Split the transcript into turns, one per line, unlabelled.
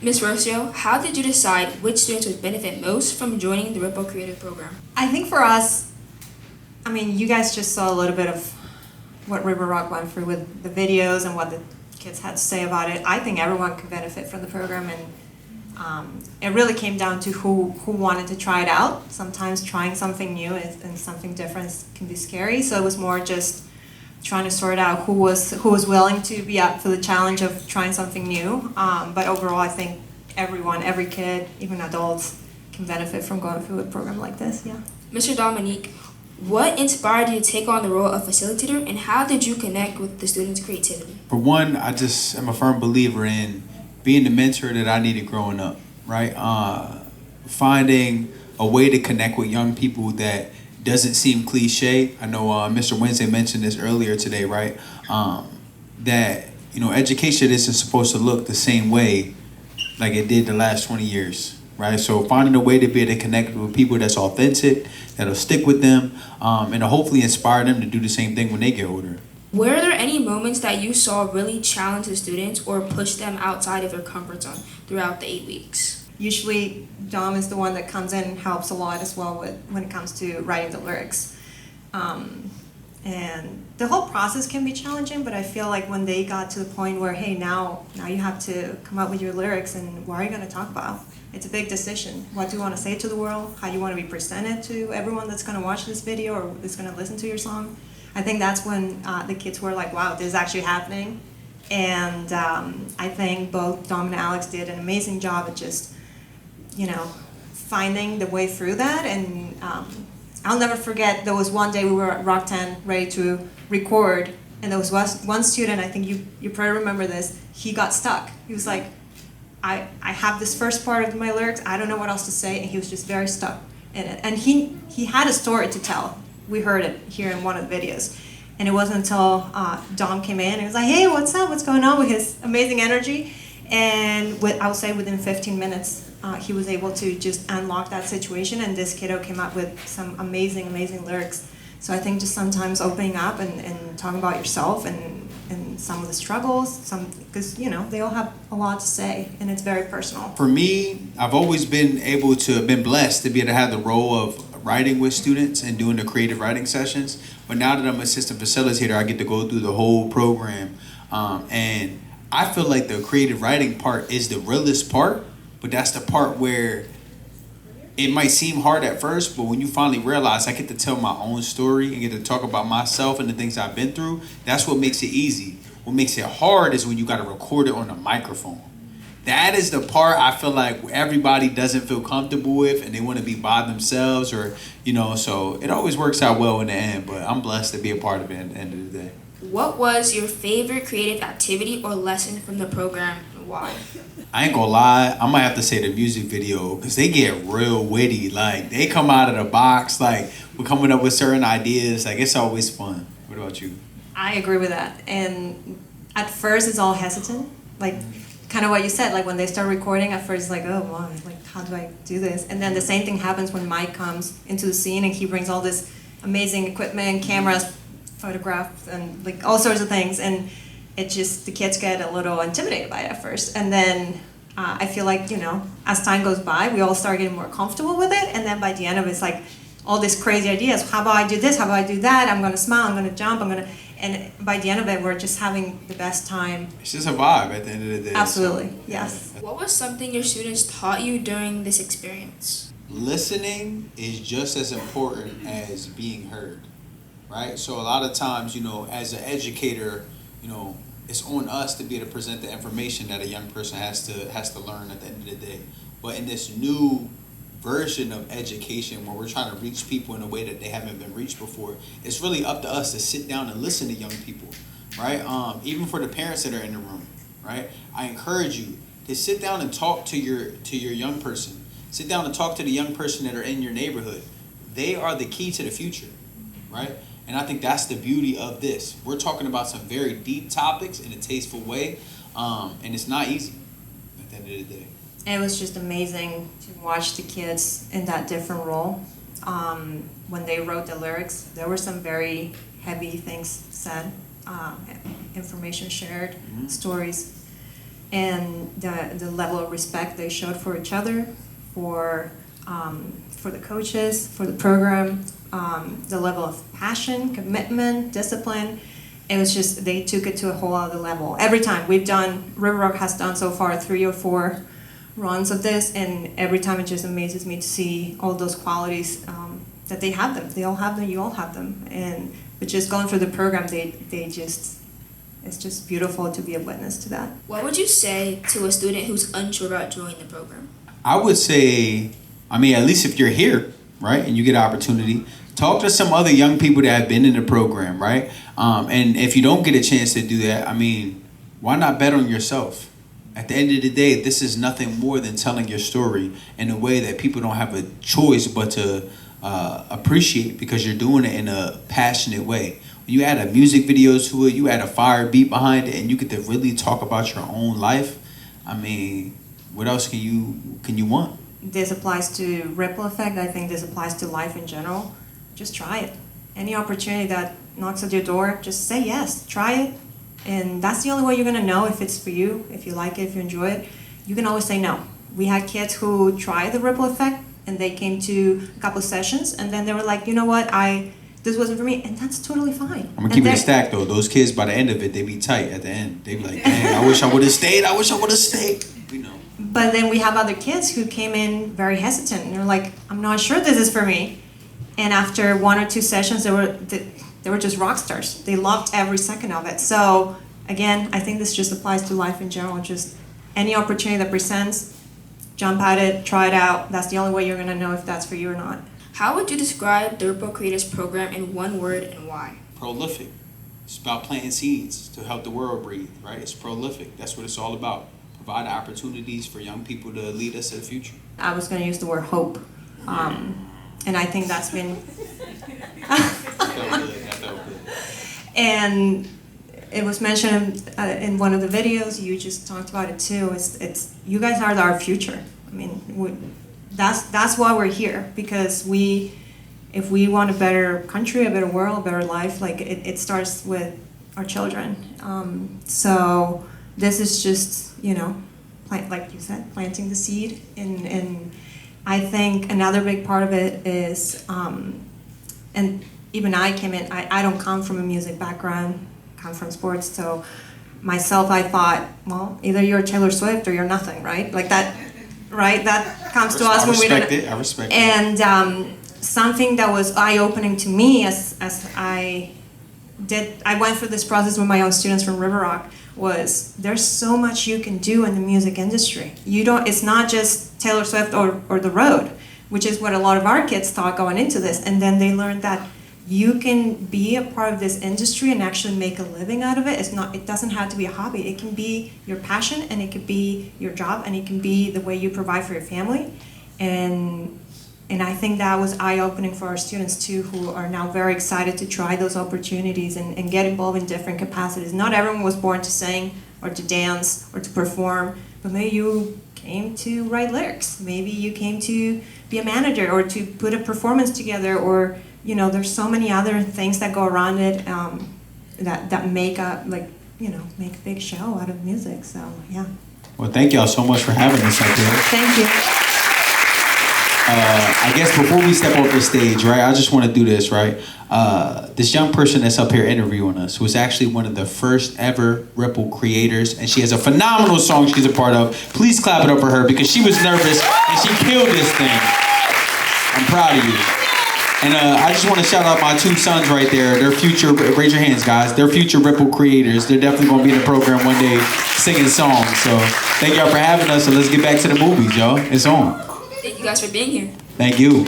Ms. Rocio, how did you decide which students would benefit most from joining the Ripple Creative Program?
I think for us, I mean, you guys just saw a little bit of what River Rock went through with the videos and what the kids had to say about it. I think everyone can benefit from the program, and it really came down to who wanted to try it out. Sometimes trying something new and something different can be scary, so it was more just trying to sort out who was willing to be up for the challenge of trying something new. But overall, I think everyone, every kid, even adults, can benefit from going through a program like this. Yeah.
Mr. Dominique, what inspired you to take on the role of facilitator, and how did you connect with the students' creativity?
For one, I just am a firm believer in being the mentor that I needed growing up, right? Finding a way to connect with young people that doesn't seem cliche. I know Mr. Wednesday mentioned this earlier today, right? That, education isn't supposed to look the same way like it did the last 20 years, right? So finding a way to be able to connect with people that's authentic, that'll stick with them, and to hopefully inspire them to do the same thing when they get older.
Were there any moments that you saw really challenge the students or push them outside of their comfort zone throughout the 8 weeks?
Usually, Dom is the one that comes in and helps a lot as well when it comes to writing the lyrics. And the whole process can be challenging, but I feel like when they got to the point where, hey, now you have to come up with your lyrics, and what are you going to talk about? It's a big decision. What do you want to say to the world? How you want to be presented to everyone that's going to watch this video or that's going to listen to your song? I think that's when the kids were like, wow, this is actually happening. And I think both Dom and Alex did an amazing job at just, finding the way through that. And I'll never forget, there was one day we were at Rock 10 ready to record, and there was one student, I think you probably remember this, he got stuck. He was like, I have this first part of my lyrics, I don't know what else to say, and he was just very stuck in it. And he had a story to tell. We heard it here in one of the videos. And it wasn't until Dom came in and he was like, hey, what's up? What's going on, with his amazing energy? And I would say within 15 minutes, he was able to just unlock that situation, and this kiddo came up with some amazing, amazing lyrics. So I think just sometimes opening up and talking about yourself and some of the struggles, because they all have a lot to say, and it's very personal.
For me, I've always been blessed to be able to have the role of writing with students and doing the creative writing sessions. But now that I'm an assistant facilitator, I get to go through the whole program. And I feel like the creative writing part is the realest part, but that's the part where it might seem hard at first, but when you finally realize I get to tell my own story and get to talk about myself and the things I've been through, that's what makes it easy. What makes it hard is when you got to record it on a microphone. That is the part I feel like everybody doesn't feel comfortable with, and they want to be by themselves, or so it always works out well in the end, but I'm blessed to be a part of it at the end of the day.
What was your favorite creative activity or lesson from the program, and why?
I ain't gonna lie, I might have to say the music video, because they get real witty. Like, they come out of the box, like, we're coming up with certain ideas. Like, it's always fun. What about you?
I agree with that. And at first, it's all hesitant. Like, kind of what you said, like when they start recording, at first it's like, oh, wow, like, how do I do this? And then the same thing happens when Mike comes into the scene and he brings all this amazing equipment, cameras, photographs, and like all sorts of things. And it just, the kids get a little intimidated by it at first. And then I feel like, as time goes by, we all start getting more comfortable with it. And then by the end of it, it's like all these crazy ideas. How about I do this? How about I do that? I'm going to smile. I'm going to jump. And by the end of it, we're just having the best time.
It's just a vibe at the end of the day.
Absolutely, yes.
What was something your students taught you during this experience?
Listening is just as important as being heard, right? So a lot of times, as an educator, it's on us to be able to present the information that a young person has to learn at the end of the day. But in this new version of education where we're trying to reach people in a way that they haven't been reached before, it's really up to us to sit down and listen to young people, right? Even for the parents that are in the room, right? I encourage you to sit down and talk to your young person. Sit down and talk to the young person that are in your neighborhood. They are the key to the future, right? And I think that's the beauty of this. We're talking about some very deep topics in a tasteful way, and it's not easy at the end of the day.
It was just amazing to watch the kids in that different role. When they wrote the lyrics, there were some very heavy things said, information shared, stories. and the level of respect they showed for each other, for the coaches, for the program, the level of passion, commitment, discipline. It was just, they took it to a whole other level. Every time River Rock has done so far 3 or 4 runs of this, and every time it just amazes me to see all those qualities that they have them. They all have them, you all have them. But just going through the program, it's just beautiful to be a witness to that.
What would you say to a student who's unsure about joining the program?
I would say, at least if you're here, right, and you get an opportunity, talk to some other young people that have been in the program, right? And if you don't get a chance to do that, why not bet on yourself? At the end of the day, this is nothing more than telling your story in a way that people don't have a choice but to appreciate, because you're doing it in a passionate way. When you add a music video to it, you add a fire beat behind it, and you get to really talk about your own life. What else can you want?
This applies to ripple effect. I think this applies to life in general. Just try it. Any opportunity that knocks at your door, just say yes, try it. And that's the only way you're gonna know if it's for you, if you like it, if you enjoy it. You can always say no. We had kids who tried the ripple effect, and they came to a couple of sessions, and then they were like, you know what, this wasn't for me, and that's totally fine.
I'm gonna keep it a stack though. Those kids, by the end of it, they be tight at the end. They be like, dang, I wish I would have stayed. We know.
But then we have other kids who came in very hesitant, and they're like, I'm not sure this is for me. And after 1 or 2 sessions, they were just rock stars. They loved every second of it. So again, I think this just applies to life in general. Just any opportunity that presents, jump at it, try it out. That's the only way you're gonna know if that's for you or not.
How would you describe the Ripple Creators program in one word, and why?
Prolific. It's about planting seeds to help the world breathe, right? It's prolific. That's what it's all about. Provide opportunities for young people to lead us to the future.
I was gonna use the word hope. And I think that's been...
That felt good.
And it was mentioned in one of the videos, you just talked about it too, it's you guys are our future. That's why we're here, because if we want a better country, a better world, a better life, it starts with our children. So this is just, like you said, planting the seed. And I think another big part of it is, and even I came in, I don't come from a music background, come from sports, so myself, I thought, well, either you're Taylor Swift or you're nothing, right? Like that, right? That comes to us when we don't.
I respect it.
And something that was eye-opening to me as I went through this process with my own students from River Rock, was there's so much you can do in the music industry. It's not just Taylor Swift or The Road, which is what a lot of our kids thought going into this. And then they learned that you can be a part of this industry and actually make a living out of it. It doesn't have to be a hobby. It can be your passion, and it could be your job, and it can be the way you provide for your family. And I think that was eye-opening for our students too, who are now very excited to try those opportunities and get involved in different capacities. Not everyone was born to sing or to dance or to perform, but maybe you came to write lyrics. Maybe you came to be a manager or to put a performance together, or there's so many other things that go around it that make make a big show out of music. So yeah.
Well, thank y'all so much for having us up here.
Thank you.
I guess before we step off the stage, right, I just want to do this, right? This young person that's up here interviewing us was actually one of the first ever Ripple creators, and she has a phenomenal song she's a part of. Please clap it up for her, because she was nervous and she killed this thing. I'm proud of you. And I just want to shout out my 2 sons right there. They're future, raise your hands, guys. They're future Ripple creators. They're definitely going to be in the program one day singing songs. So thank y'all for having us. So let's get back to the movies, y'all. It's on.
Thank you guys for being here.
Thank you.